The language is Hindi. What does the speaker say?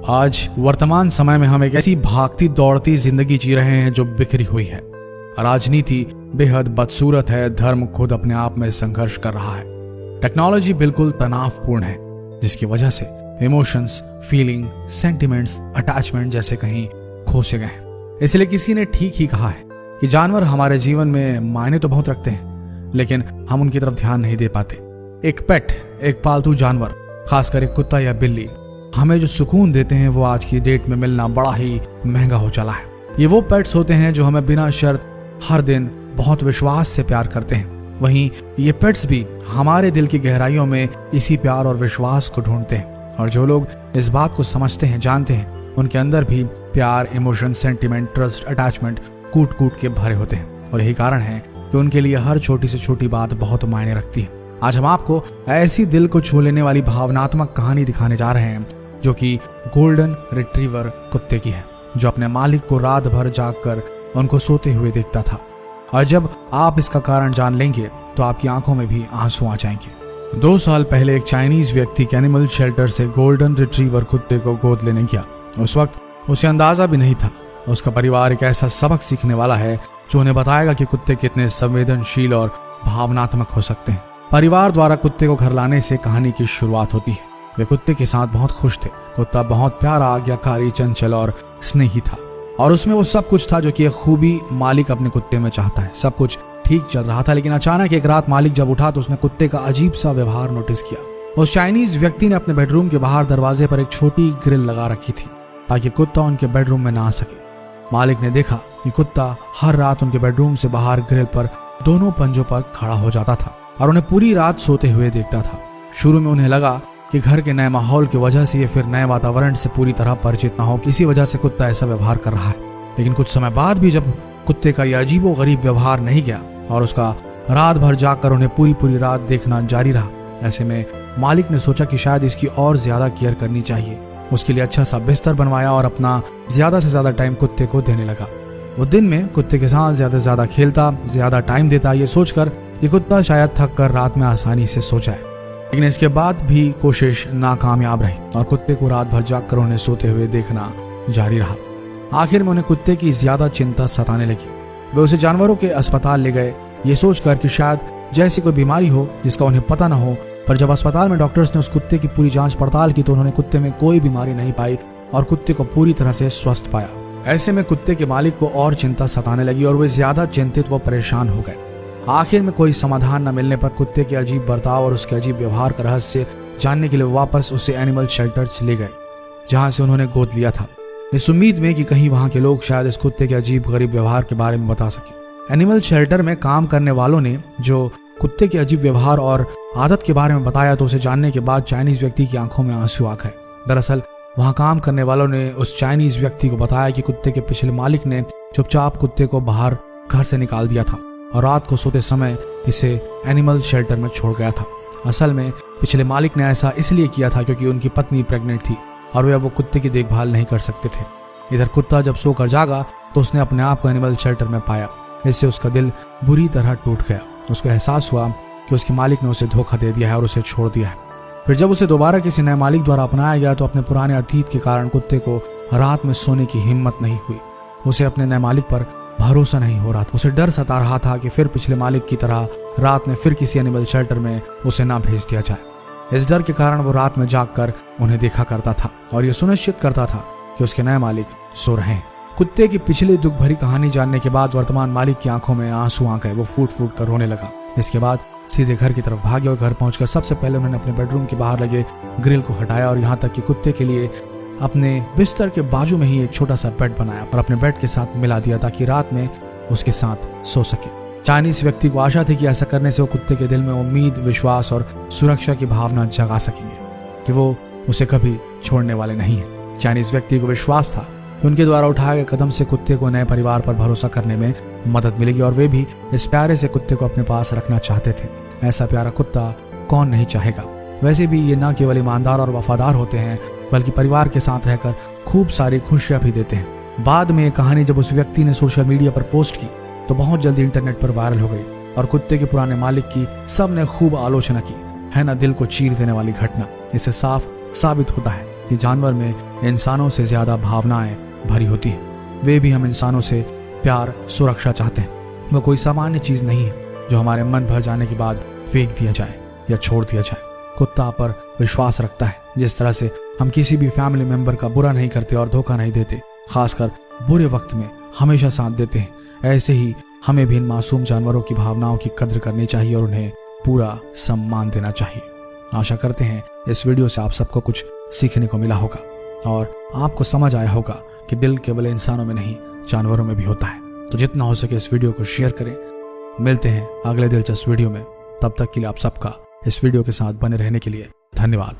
आज वर्तमान समय में हम एक ऐसी भागती दौड़ती जिंदगी जी रहे हैं जो बिखरी हुई है। राजनीति बेहद बदसूरत है, धर्म खुद अपने आप में संघर्ष कर रहा है, टेक्नोलॉजी बिल्कुल तनावपूर्ण है, जिसकी वजह से इमोशंस, फीलिंग, सेंटिमेंट्स, अटैचमेंट जैसे कहीं खोसे गए हैं। इसलिए किसी ने ठीक ही कहा है कि जानवर हमारे जीवन में मायने तो बहुत रखते हैं, लेकिन हम उनकी तरफ ध्यान नहीं दे पाते। एक पेट, एक पालतू जानवर, खासकर एक कुत्ता या बिल्ली, हमें जो सुकून देते हैं वो आज की डेट में मिलना बड़ा ही महंगा हो चला है। ये वो पेट्स होते हैं जो हमें बिना शर्त हर दिन बहुत विश्वास से प्यार करते हैं। वहीं ये पेट्स भी हमारे दिल की गहराइयों में इसी प्यार और विश्वास को ढूंढते हैं। और जो लोग इस बात को समझते हैं, जानते हैं, उनके अंदर भी प्यार, इमोशन, सेंटिमेंट, ट्रस्ट, अटैचमेंट कूट कूट के भरे होते हैं। और यही कारण है कि उनके लिए हर छोटी से छोटी बात बहुत मायने रखती है। आज हम आपको ऐसी दिल को छू लेने वाली भावनात्मक कहानी दिखाने जा रहे हैं जो कि गोल्डन रिट्रीवर कुत्ते की है, जो अपने मालिक को रात भर जागकर उनको सोते हुए देखता था। और जब आप इसका कारण जान लेंगे तो आपकी आंखों में भी आंसू आ जाएंगे। 2 साल पहले एक चाइनीज व्यक्ति एनिमल शेल्टर से गोल्डन रिट्रीवर कुत्ते को गोद लेने गया। उस वक्त उसे अंदाजा भी नहीं था उसका परिवार एक ऐसा सबक सीखने वाला है जो उन्हें बताएगा कि कुत्ते कितने संवेदनशील और भावनात्मक हो सकते हैं। परिवार द्वारा कुत्ते को घर लाने से कहानी की शुरुआत होती है। वे कुत्ते के साथ बहुत खुश थे। कुत्ता बहुत प्यारा, आज्ञाकारी, चंचल और स्नेही था, और उसमें वो सब कुछ था जो कि एक खूबी मालिक अपने कुत्ते में चाहता है। सब कुछ ठीक चल रहा था, लेकिन अचानक एक रात मालिक जब उठा तो उसने कुत्ते का अजीब सा व्यवहार नोटिस किया। उस चाइनीज व्यक्ति ने अपने बेडरूम के बाहर दरवाजे पर एक छोटी ग्रिल लगा रखी थी ताकि कुत्ता उनके बेडरूम में ना आ सके। मालिक ने देखा कि कुत्ता हर रात उनके बेडरूम से बाहर ग्रिल पर दोनों पंजों पर खड़ा हो जाता था और उन्हें पूरी रात सोते हुए देखता था। शुरू में उन्हें लगा कि घर के नए माहौल की वजह से या फिर नए वातावरण से पूरी तरह परिचित ना हो, किसी वजह से कुत्ता ऐसा व्यवहार कर रहा है। लेकिन कुछ समय बाद भी जब कुत्ते का यह अजीबो गरीब व्यवहार नहीं गया और उसका रात भर जागकर उन्हें पूरी रात देखना जारी रहा, ऐसे में मालिक ने सोचा कि शायद इसकी और ज्यादा केयर करनी चाहिए। उसके लिए अच्छा सा बिस्तर बनवाया और अपना ज्यादा से ज्यादा टाइम कुत्ते को देने लगा। वो दिन में कुत्ते के साथ ज्यादा से ज्यादा खेलता, ज्यादा टाइम देता, ये सोचकर कि कुत्ता शायद थक कर रात में आसानी से सो जाए। लेकिन इसके बाद भी कोशिश नाकामयाब रही और कुत्ते को रात भर जागकर उन्हें सोते हुए देखना जारी रहा। आखिर में उन्हें कुत्ते की ज्यादा चिंता सताने लगी। वे उसे जानवरों के अस्पताल ले गए, ये सोचकर कि शायद जैसी कोई बीमारी हो जिसका उन्हें पता न हो। पर जब अस्पताल में डॉक्टर्स ने उस कुत्ते की पूरी जांच पड़ताल की तो उन्होंने कुत्ते में कोई बीमारी नहीं पाई और कुत्ते को पूरी तरह से स्वस्थ पाया। ऐसे में कुत्ते के मालिक को और चिंता सताने लगी और वे ज्यादा चिंतित व परेशान हो गए। आखिर में कोई समाधान न मिलने पर कुत्ते के अजीब बर्ताव और उसके अजीब व्यवहार का रहस्य जानने के लिए वापस उसे एनिमल शेल्टर ले गए, जहां से उन्होंने गोद लिया था, इस उम्मीद में कि कहीं वहां के लोग शायद इस कुत्ते के अजीब गरीब व्यवहार के बारे में बता सके। एनिमल शेल्टर में काम करने वालों ने जो कुत्ते के अजीब व्यवहार और आदत के बारे में बताया तो उसे जानने के बाद चाइनीज व्यक्ति की आंखों में आंसू आ गए। दरअसल वहां काम करने वालों ने उस चाइनीज व्यक्ति को बताया कि कुत्ते के पिछले मालिक ने चुपचाप कुत्ते को बाहर घर से निकाल दिया था और रात को सोते समय इसे एनिमल शेल्टर में छोड़ गया था। असल में पिछले मालिक ने ऐसा इसलिए किया था क्योंकि उनकी पत्नी प्रेग्नेंट थी और वे अब वो कुत्ते की देखभाल नहीं कर सकते थे। इधर कुत्ता जब सोकर जागा तो उसने अपने आप को एनिमल शेल्टर में पाया। इससे उसका दिल बुरी तरह टूट गया। उसको एहसास हुआ कि उसके मालिक ने उसे धोखा दे दिया है और उसे छोड़ दिया है। फिर जब उसे दोबारा किसी नए मालिक द्वारा अपनाया गया तो अपने पुराने अतीत के कारण कुत्ते को रात में सोने की हिम्मत नहीं हुई। उसे अपने नए मालिक पर भरोसा नहीं हो रहा था। उसे डर सता रहा था कि फिर पिछले मालिक की तरह रात में फिर किसी एनिमल शेल्टर में उसे ना भेज दिया जाए। इस डर के कारण वो रात में जागकर उन्हें देखा करता था और ये सुनिश्चित करता था कि उसके नए मालिक सो रहे हैं। कुत्ते की पिछली दुख भरी कहानी जानने के बाद वर्तमान मालिक की आंखों में आंसू आ गए। वो फूट फूट कर रोने लगा। इसके बाद सीधे घर की तरफ भागे और घर पहुंचकर सबसे पहले उन्होंने अपने बेडरूम के बाहर लगे ग्रिल को हटाया और यहाँ तक कि कुत्ते के लिए अपने बिस्तर के बाजू में ही एक छोटा सा बेड बनाया और अपने बेड के साथ मिला दिया ताकि रात में उसके साथ सो सके। चाइनीज व्यक्ति को आशा थी कि ऐसा करने से वो कुत्ते के दिल में उम्मीद, विश्वास और सुरक्षा की भावना जगा सकेंगे कि वो उसे कभी छोड़ने वाले नहीं है। चाइनीज व्यक्ति को विश्वास था कि उनके द्वारा उठाए गए कदम से कुत्ते को नए परिवार पर भरोसा करने में मदद मिलेगी और वे भी इस प्यारे से कुत्ते को अपने पास रखना चाहते थे। ऐसा प्यारा कुत्ता कौन नहीं चाहेगा। वैसे भी ये न केवल ईमानदार और वफादार होते हैं बल्कि परिवार के साथ रहकर खूब सारी खुशियां भी देते हैं। बाद में ये कहानी जब उस व्यक्ति ने सोशल मीडिया पर पोस्ट की तो बहुत जल्दी इंटरनेट पर वायरल हो गई और कुत्ते के पुराने मालिक की सबने खूब आलोचना की। है ना दिल को चीर देने वाली घटना। इससे साफ साबित होता है कि जानवर में इंसानों से ज्यादा भावनाएं भरी होती हैं। वे भी हम इंसानों से प्यार, सुरक्षा चाहते हैं। वो कोई सामान्य चीज नहीं है जो हमारे मन भर जाने के बाद फेंक दिया जाए या छोड़ दिया जाए। कुत्ता पर विश्वास रखता है। जिस तरह से हम किसी भी फैमिली मेंबर का बुरा नहीं करते और धोखा नहीं देते, खासकर बुरे वक्त में हमेशा साथ देते हैं, ऐसे ही हमें भी इन मासूम जानवरों की भावनाओं की कद्र करनी चाहिए और उन्हें पूरा सम्मान देना चाहिए। आशा करते हैं इस वीडियो से आप सबको कुछ सीखने को मिला होगा और आपको समझ आया होगा कि दिल केवल इंसानों में नहीं, जानवरों में भी होता है। तो जितना हो सके इस वीडियो को शेयर करें। मिलते हैं अगले दिलचस्प वीडियो में। तब तक के लिए आप सबका इस वीडियो के साथ बने रहने के लिए धन्यवाद।